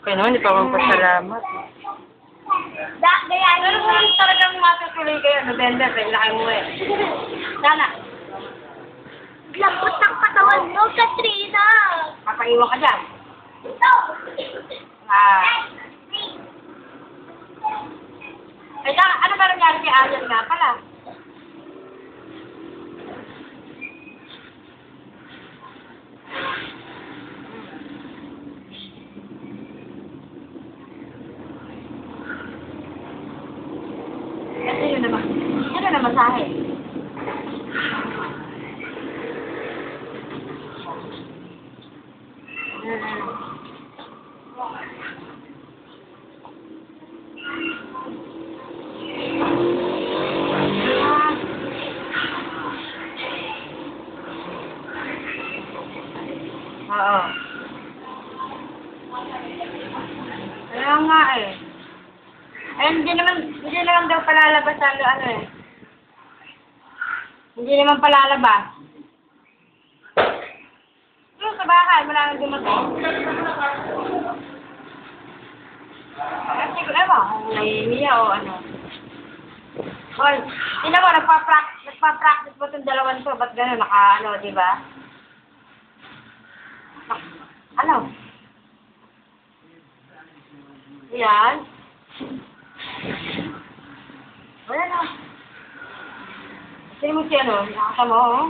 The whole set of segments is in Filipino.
Kaya naman, hindi pa ako magpasalamat. Gaya, ano naman talagang matutuloy kayo, November, laki mo eh. Sana. Lambot ng katawan mo, Katrina! Papaiwan ka dyan. Ay, ano ba nangyari kay Ayan nga pala? Kasi yun naman. Ano naman sa akin? Oo. Kaya nga eh. Eh, hindi naman daw palalabas ano eh. Hindi naman palalabas. Yung sa bahay, wala nang dumating. Kasi ko, ewan, kung nahihimiya o ano. Hoy, tingnan mo, nagpa-practice mo itong dalawan to. Ba't gano'n? Di ba? Ano? Yan. Wala na. Kasi mo si ano, nakasama oh.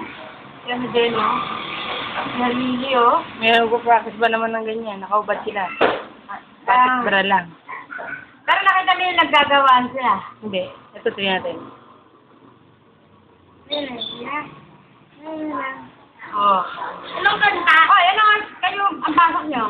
Si ano din oh. Si Lily oh. May nagpo-practice ba naman ng ganyan? Nakaubad sila. Practice bara lang. Pero nakita mo yung naggagawaan sila. Hindi. Ito tuloy natin. Oh. Anong kanta? Oh, ano kayo ang pasok nyo?